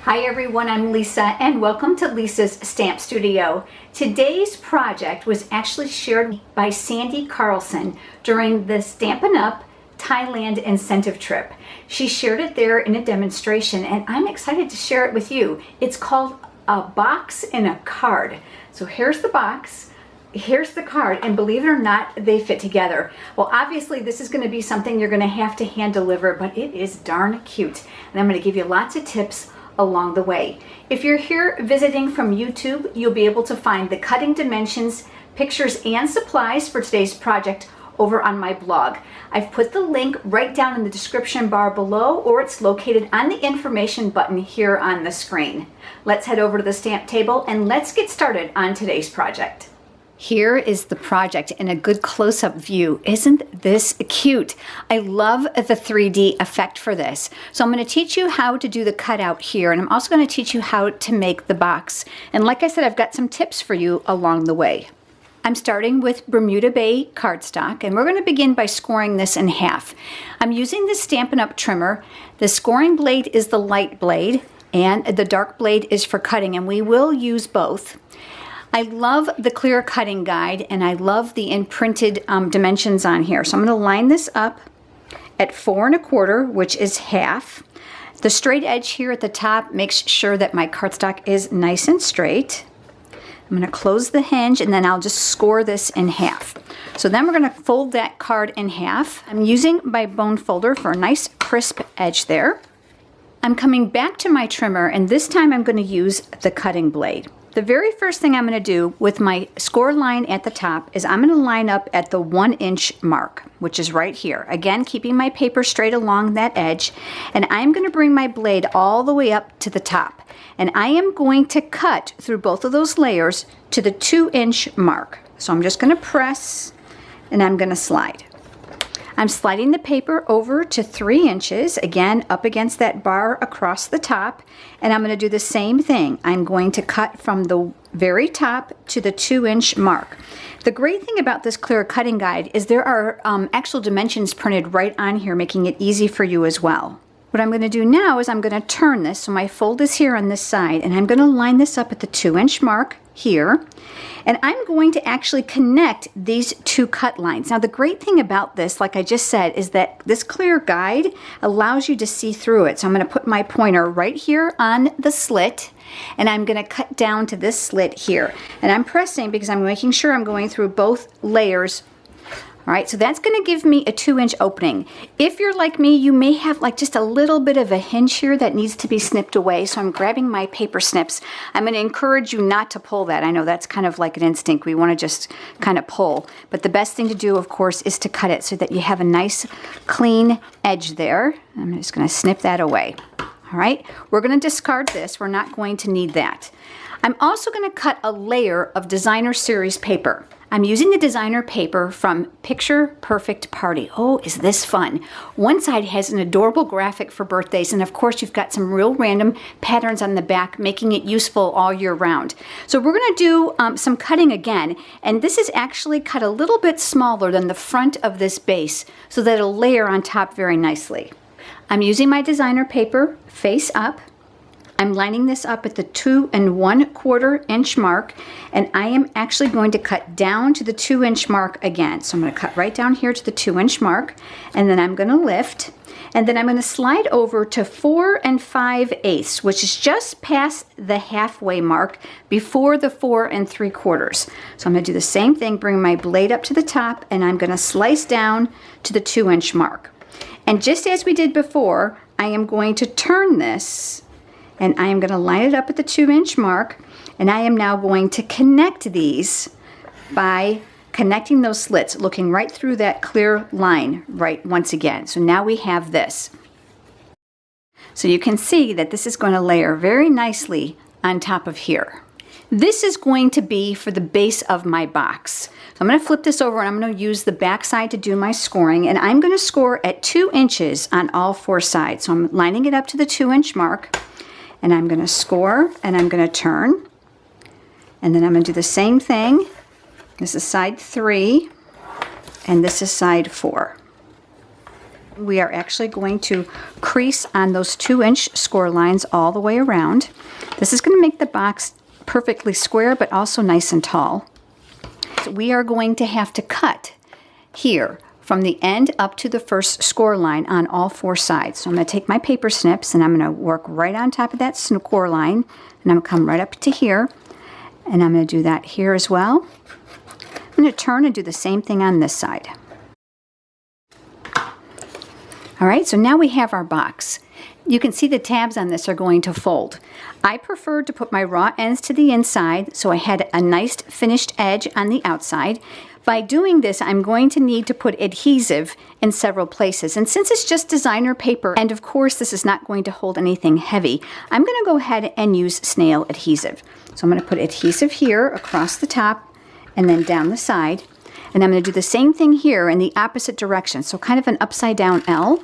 Hi everyone, I'm Lisa and welcome to Lisa's Stamp Studio. Today's project was actually shared by Sandy Carlson during the Stampin' Up! Thailand incentive trip. She shared it there in a demonstration and I'm excited to share it with you. It's called A Box and a Card. So here's the box, here's the card, and believe it or not, they fit together. Well, obviously this is going to be something you're going to have to hand deliver, but it is darn cute. And I'm going to give you lots of tips along the way. If you're here visiting from YouTube, you'll be able to find the cutting dimensions, pictures, and supplies for today's project over on my blog. I've put the link right down in the description bar below, or it's located on the information button here on the screen. Let's head over to the stamp table and let's get started on today's project. Here is the project in a good close-up view. Isn't this cute? I love the 3D effect for this. So I'm going to teach you how to do the cutout here, and I'm also going to teach you how to make the box. And like I said, I've got some tips for you along the way. I'm starting with Bermuda Bay cardstock, and we're going to begin by scoring this in half. I'm using the Stampin' Up! Trimmer. The scoring blade is the light blade, and the dark blade is for cutting, and we will use both. I love the clear cutting guide and I love the imprinted dimensions on here. So I'm going to line this up at 4 1/4, which is half. The straight edge here at the top makes sure that my cardstock is nice and straight. I'm going to close the hinge and then I'll just score this in half. So then we're going to fold that card in half. I'm using my bone folder for a nice crisp edge there. I'm coming back to my trimmer and this time I'm going to use the cutting blade. The very first thing I'm going to do with my score line at the top is I'm going to line up at the 1 inch mark, which is right here. Again, keeping my paper straight along that edge. And I'm going to bring my blade all the way up to the top. And I am going to cut through both of those layers to the 2 inch mark. So I'm just going to press and I'm going to slide. I'm sliding the paper over to 3 inches, again up against that bar across the top, and I'm going to do the same thing. I'm going to cut from the very top to the 2 inch mark. The great thing about this clear cutting guide is there are actual dimensions printed right on here, making it easy for you as well. What I'm going to do now is I'm going to turn this, so my fold is here on this side, and I'm going to line this up at the 2 inch mark here. And I'm going to actually connect these two cut lines. Now the great thing about this, like I just said, is that this clear guide allows you to see through it. So I'm going to put my pointer right here on the slit and I'm going to cut down to this slit here. And I'm pressing because I'm making sure I'm going through both layers. All right, so that's going to give me a 2 inch opening. If you're like me, you may have like just a little bit of a hinge here that needs to be snipped away. So I'm grabbing my paper snips. I'm going to encourage you not to pull that. I know that's kind of like an instinct. We want to just kind of pull. But the best thing to do, of course, is to cut it so that you have a nice clean edge there. I'm just going to snip that away. All right, we're going to discard this. We're not going to need that. I'm also going to cut a layer of designer series paper. I'm using the designer paper from Picture Perfect Party. Oh, is this fun. One side has an adorable graphic for birthdays, and of course you've got some real random patterns on the back, making it useful all year round. So we're going to do some cutting again, and this is actually cut a little bit smaller than the front of this base so that it'll layer on top very nicely. I'm using my designer paper face up. I'm lining this up at the 2 1/4 inch mark, and I am actually going to cut down to the 2 inch mark again. So I'm going to cut right down here to the 2 inch mark, and then I'm going to lift, and then I'm going to slide over to 4 5/8, which is just past the halfway mark before the 4 3/4. So I'm going to do the same thing, bring my blade up to the top, and I'm going to slice down to the 2 inch mark. And just as we did before, I am going to turn this and I am going to line it up at the 2 inch mark, and I am now going to connect these by connecting those slits, looking right through that clear line right once again. So now we have this. So you can see that this is going to layer very nicely on top of here. This is going to be for the base of my box. So I'm going to flip this over and I'm going to use the back side to do my scoring, and I'm going to score at 2 inches on all 4 sides. So I'm lining it up to the 2 inch mark. And I'm going to score, and I'm going to turn, and then I'm going to do the same thing. This is side 3, and this is side 4. We are actually going to crease on those 2-inch score lines all the way around. This is going to make the box perfectly square, but also nice and tall. So we are going to have to cut here from the end up to the first score line on all 4 sides. So I'm going to take my paper snips and I'm going to work right on top of that score line, and I'm going to come right up to here, and I'm going to do that here as well. I'm going to turn and do the same thing on this side. All right, so now we have our box. You can see the tabs on this are going to fold. I prefer to put my raw ends to the inside, so I had a nice finished edge on the outside. By doing this, I'm going to need to put adhesive in several places. And since it's just designer paper, and of course this is not going to hold anything heavy, I'm going to go ahead and use snail adhesive. So I'm going to put adhesive here across the top and then down the side. And I'm going to do the same thing here in the opposite direction, so kind of an upside down L.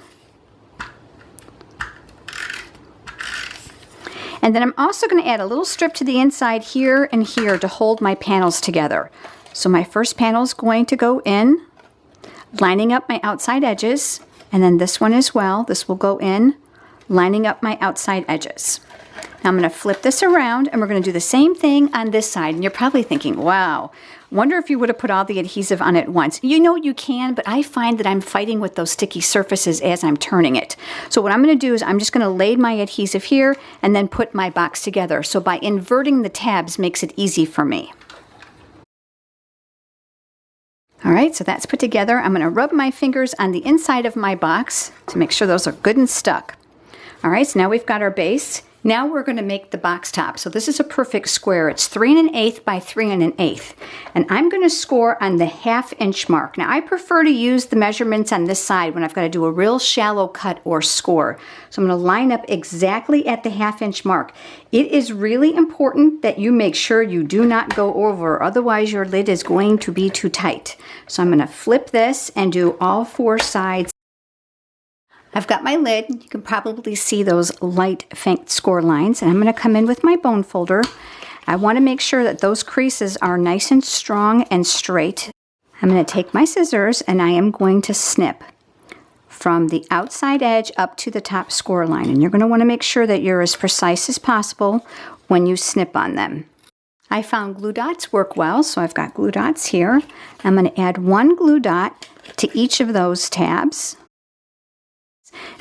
And then I'm also going to add a little strip to the inside here and here to hold my panels together. So my first panel is going to go in, lining up my outside edges, and then this one as well. This will go in, lining up my outside edges. Now I'm going to flip this around, and we're going to do the same thing on this side. And you're probably thinking, wow, wonder if you would have put all the adhesive on at once. You know you can, but I find that I'm fighting with those sticky surfaces as I'm turning it. So what I'm going to do is I'm just going to lay my adhesive here and then put my box together. So by inverting the tabs makes it easy for me. All right, so that's put together. I'm going to rub my fingers on the inside of my box to make sure those are good and stuck. All right, so now we've got our base. Now we're going to make the box top. So this is a perfect square. It's 3 1/8 by 3 1/8. And I'm going to score on the 1/2 inch mark. Now I prefer to use the measurements on this side when I've got to do a real shallow cut or score. So I'm going to line up exactly at the 1/2 inch mark. It is really important that you make sure you do not go over, otherwise your lid is going to be too tight. So I'm going to flip this and do all 4 sides. I've got my lid. You can probably see those light faint score lines, and I'm going to come in with my bone folder. I want to make sure that those creases are nice and strong and straight. I'm going to take my scissors and I am going to snip from the outside edge up to the top score line, and you're going to want to make sure that you're as precise as possible when you snip on them. I found glue dots work well, so I've got glue dots here. I'm going to add 1 glue dot to each of those tabs.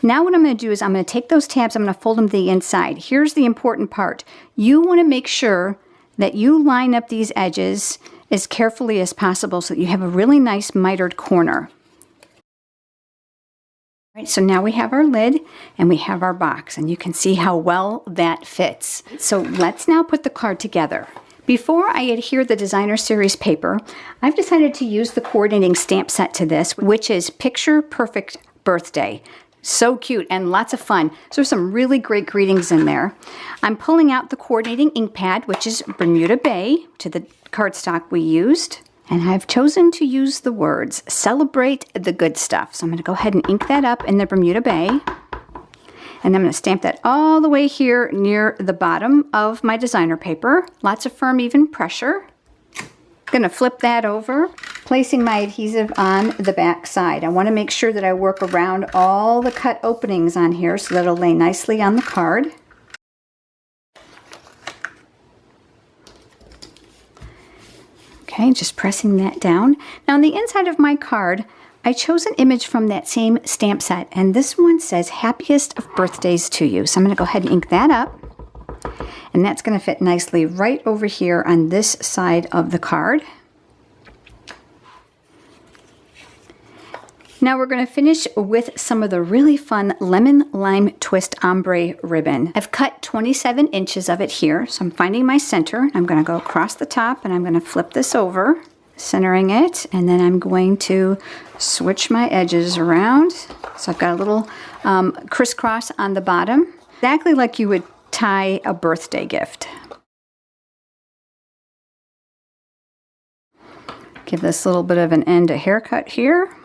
Now what I'm going to do is I'm going to take those tabs, I'm going to fold them to the inside. Here's the important part. You want to make sure that you line up these edges as carefully as possible so that you have a really nice mitered corner. All right, so now we have our lid and we have our box, and you can see how well that fits. So let's now put the card together. Before I adhere the designer series paper, I've decided to use the coordinating stamp set to this, which is Picture Perfect Birthday. So cute and lots of fun. So there's some really great greetings in there. I'm pulling out the coordinating ink pad, which is Bermuda Bay, to the cardstock we used. And I've chosen to use the words, celebrate the good stuff. So I'm going to go ahead and ink that up in the Bermuda Bay. And I'm going to stamp that all the way here near the bottom of my designer paper. Lots of firm, even pressure. I'm going to flip that over, placing my adhesive on the back side. I want to make sure that I work around all the cut openings on here so that it'll lay nicely on the card. Okay, just pressing that down. Now on the inside of my card, I chose an image from that same stamp set, and this one says, happiest of birthdays to you. So I'm going to go ahead and ink that up. And that's going to fit nicely right over here on this side of the card. Now we're going to finish with some of the really fun lemon lime twist ombre ribbon. I've cut 27 inches of it here, so I'm finding my center. I'm going to go across the top and I'm going to flip this over, centering it, and then I'm going to switch my edges around. So I've got a little crisscross on the bottom, exactly like you would tie a birthday gift. Give this little bit of an end a haircut here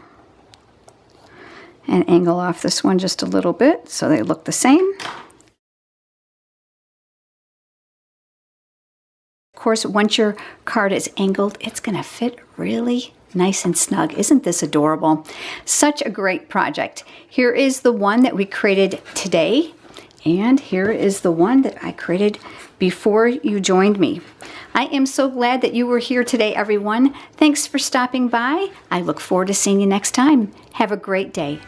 and angle off this one just a little bit so they look the same. Of course, once your card is angled, it's going to fit really Nice and snug. Isn't this adorable? Such a great project. Here is the one that we created today, and here is the one that I created before you joined me. I am so glad that you were here today, everyone. Thanks for stopping by. I look forward to seeing you next time. Have a great day.